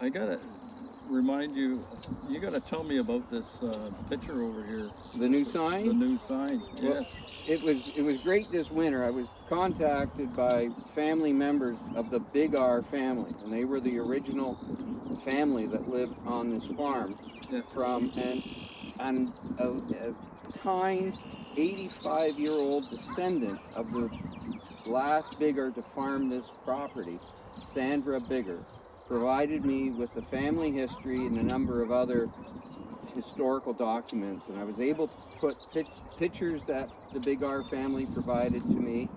I gotta remind you, you gotta tell me about this picture over here. The new sign? The new sign, yes. Well, it was great this winter. I was contacted by family members of the Big R family, and they were the original family that lived on this farm. Yes. From and a kind 85-year-old descendant of the last Bigger to farm this property, Sandra Bigger, provided me with the family history and a number of other historical documents, and I was able to put pictures that the Big R family provided to me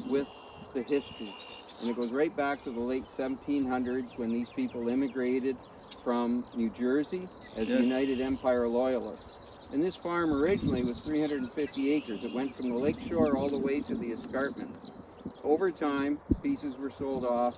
with the history. And it goes right back to the late 1700s when these people immigrated from New Jersey as Yes. United Empire Loyalists. And this farm originally was 350 acres. It went from the lake shore all the way to the escarpment. Over time, pieces were sold off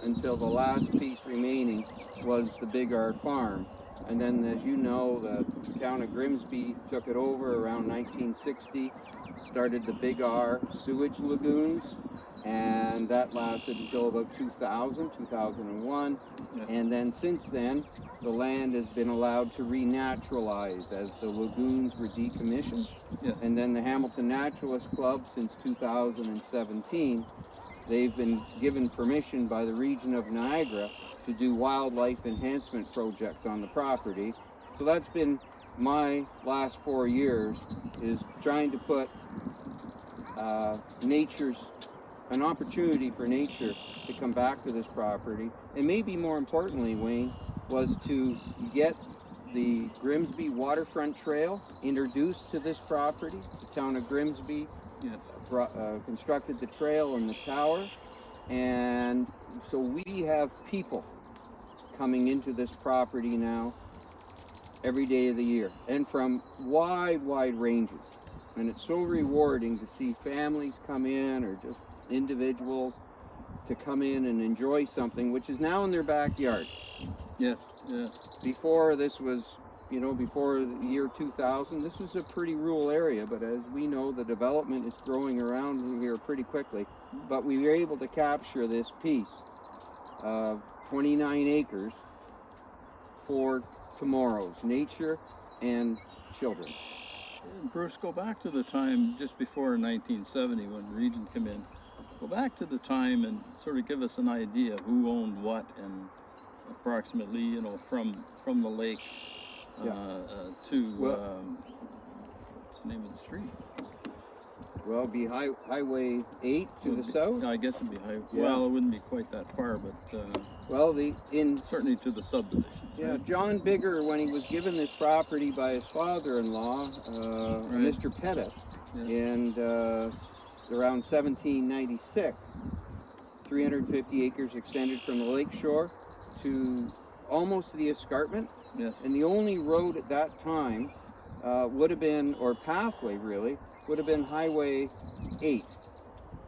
until the last piece remaining was the Big R farm. And then, as you know, the town of Grimsby took it over around 1960, started the Big R sewage lagoons, and that lasted until about 2000, 2001. Yes. And then since then, the land has been allowed to renaturalize as the lagoons were decommissioned. Yes. And then the Hamilton Naturalist Club, since 2017, they've been given permission by the region of Niagara to do wildlife enhancement projects on the property. So that's been my last 4 years, is trying to put an opportunity for nature to come back to this property. And maybe more importantly, Wayne, was to get the Grimsby Waterfront Trail introduced to this property. The town of Grimsby Yes. constructed the trail and the tower, and so we have people coming into this property now every day of the year, and from wide ranges. And it's so rewarding to see families come in, or just individuals to come in and enjoy something which is now in their backyard. Yes. Yes. Before this was, before the year 2000, this was a pretty rural area, but as we know, the development is growing around here pretty quickly. But we were able to capture this piece of 29 acres for tomorrow's nature and children. Bruce, go back to the time just before 1970 when Region came in. Go back to the time and sort of give us an idea of who owned what, and approximately, from the lake to what's the name of the street? Well, it'd be Highway 8 to the south. I guess it'd be Yeah. Well, it wouldn't be quite that far, but certainly to the subdivisions. Yeah, Right? John Bigger, when he was given this property by his father-in-law, Mr. Pettit, Yes. and around 1796, 350 acres extended from the lake shore to almost the escarpment. Yes. And the only road at that time would have been, or pathway really, would have been Highway 8.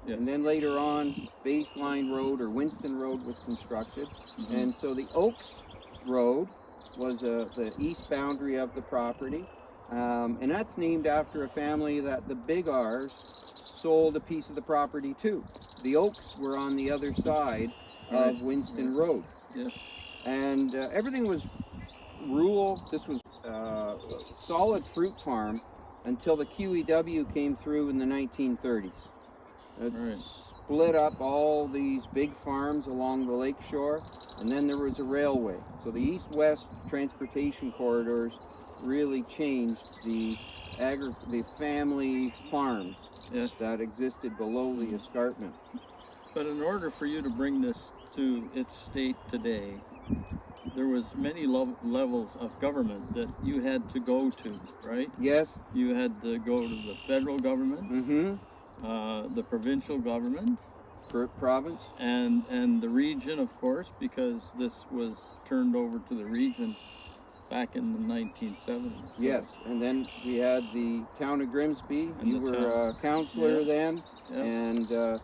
Yes. And then later on, Baseline Road or Winston Road was constructed. Mhm. And so the Oaks Road was the east boundary of the property. And that's named after a family that the Big R's sold a piece of the property to. The Oaks were on the other side Right. of Winston Yeah. Road. Yes. And everything was rural. This was a solid fruit farm until the QEW came through in the 1930s. It Right. split up all these big farms along the lake shore, and then there was a railway. So the east-west transportation corridors really changed the family farms Yes. that existed below the escarpment. But in order for you to bring this to its state today, there was many levels of government that you had to go to, right? Yes. You had to go to the federal government, Mm-hmm. the provincial government, Province. and the region, of course, because this was turned over to the region back in the 1970s. So, Yes, and then we had the town of Grimsby. And You the were town. a counselor Yeah. then, Yeah.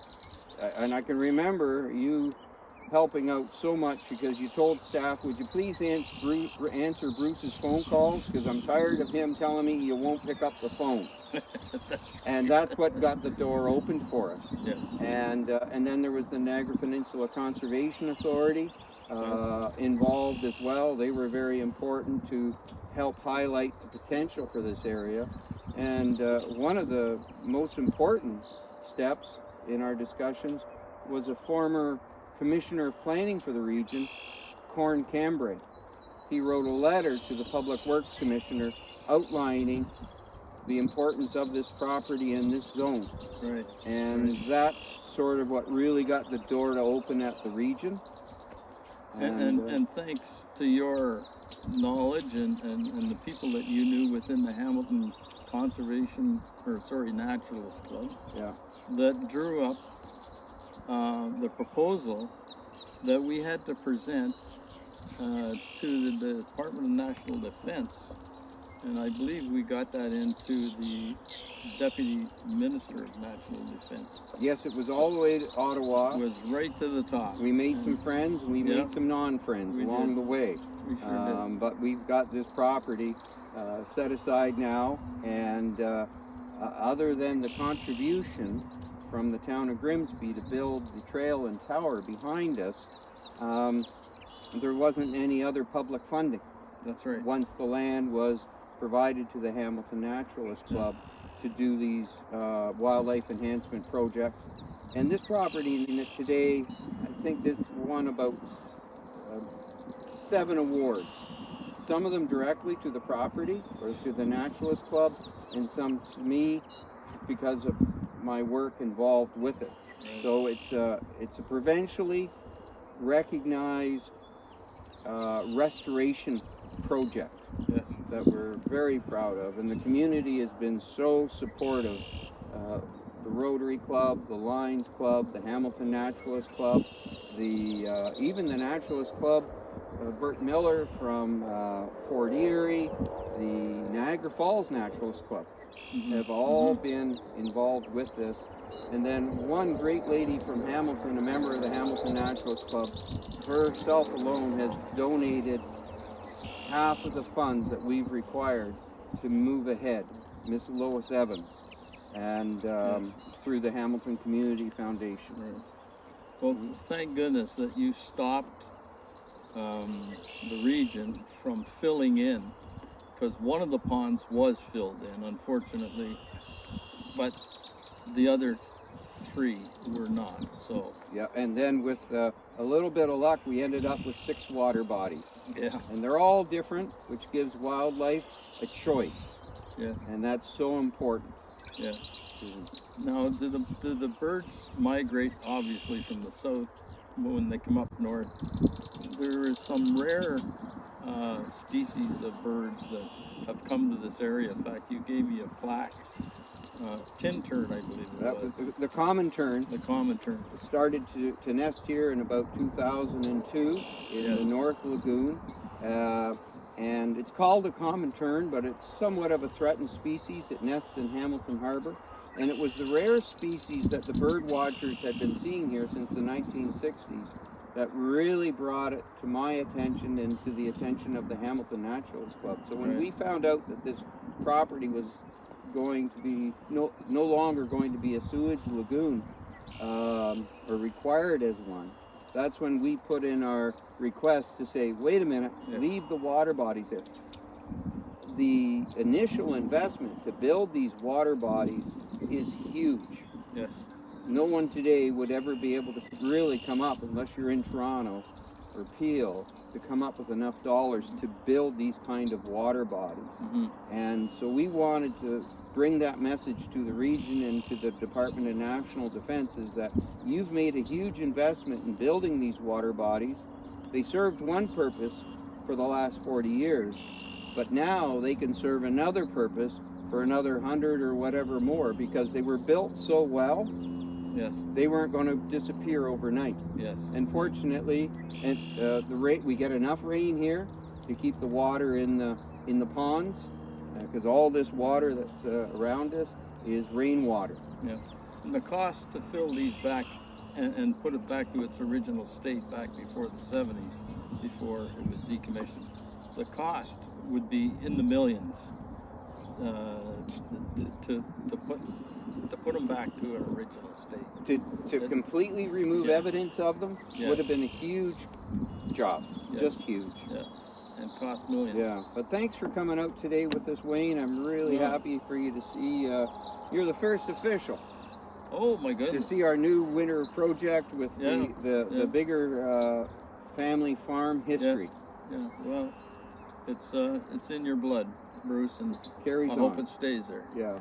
and I can remember you helping out so much because you told staff, would you please answer Bruce's phone calls, because I'm tired of him telling me you won't pick up the phone. That's right. And that's what got the door open for us. Yes. And then there was the Niagara Peninsula Conservation Authority. involved as well. They were very important to help highlight the potential for this area. And one of the most important steps in our discussions was a former Commissioner of Planning for the region, Corn Cambrai. He wrote a letter to the Public Works Commissioner outlining the importance of this property in this zone. Right. And that's sort of what really got the door to open at the region. And thanks to your knowledge and the people that you knew within the Hamilton Naturalist Club, yeah, that drew up the proposal that we had to present to the Department of National Defense. And I believe we got that into the Deputy Minister of National Defense. Yes, it was all the way to Ottawa. It was right to the top. We made some friends, and we made some non-friends along the way. We sure did. But we've got this property set aside now, and other than the contribution from the town of Grimsby to build the trail and tower behind us, there wasn't any other public funding. That's right. Once the land was provided to the Hamilton Naturalist Club to do these wildlife enhancement projects. And this property today, I think this won about 7 awards. Some of them directly to the property or to the Naturalist Club, and some to me because of my work involved with it. Right. So it's a provincially recognized restoration project. Yes. That we're very proud of, and the community has been so supportive. The Rotary Club, the Lions Club, the Hamilton Naturalist Club, even the Naturalist Club, Bert Miller from Fort Erie, the Niagara Falls Naturalist Club have all been involved with this. And then one great lady from Hamilton, a member of the Hamilton Naturalist Club, herself alone has donated half of the funds that we've required to move ahead, Miss Lois Evans, and through the Hamilton Community Foundation. Right. Well, thank goodness that you stopped the region from filling in, because one of the ponds was filled in, unfortunately, but the other 3 were not. So yeah, and then with a little bit of luck, we ended up with 6 water bodies. Yeah. And they're all different, which gives wildlife a choice. Yes. And that's so important. Yes. Now, do the birds migrate obviously from the south when they come up north? There is some rare species of birds that have come to this area. In fact, you gave me a plaque. Tin tern, I believe it was. The common tern. The common tern. Started to nest here in about 2002 in the North Lagoon. And it's called a common tern, but it's somewhat of a threatened species. It nests in Hamilton Harbor. And it was the rare species that the bird watchers had been seeing here since the 1960s that really brought it to my attention and to the attention of the Hamilton Naturalist Club. So when we found out that this property was going to be no longer going to be a sewage lagoon or required as one, that's when we put in our request to say, wait a minute, leave the water bodies there. The initial investment to build these water bodies is huge. Yes. No one today would ever be able to really come up, unless you're in Toronto or Peel, to come up with enough dollars to build these kind of water bodies. And so we wanted to bring that message to the region and to the Department of National Defense, is that you've made a huge investment in building these water bodies. They served one purpose for the last 40 years, but now they can serve another purpose for another 100 or whatever more, because they were built so well. Yes. They weren't going to disappear overnight. Yes. And fortunately, we get enough rain here to keep the water in the ponds, because all this water that's around us is rainwater. Yeah. And the cost to fill these back and put it back to its original state back before the 70s, before it was decommissioned, the cost would be in the millions to put them back to an original state. To completely remove evidence of them would have been a huge job. Yeah. Just huge. Yeah, and cost millions. Yeah, but thanks for coming out today with us, Wayne. I'm really Yeah. happy for you to see. You're the first official Oh my to goodness. see our new winter project with Yeah, the yeah. bigger family farm history. Yeah, well, it's in your blood, Bruce, and Carries I on. hope it stays there. Yeah.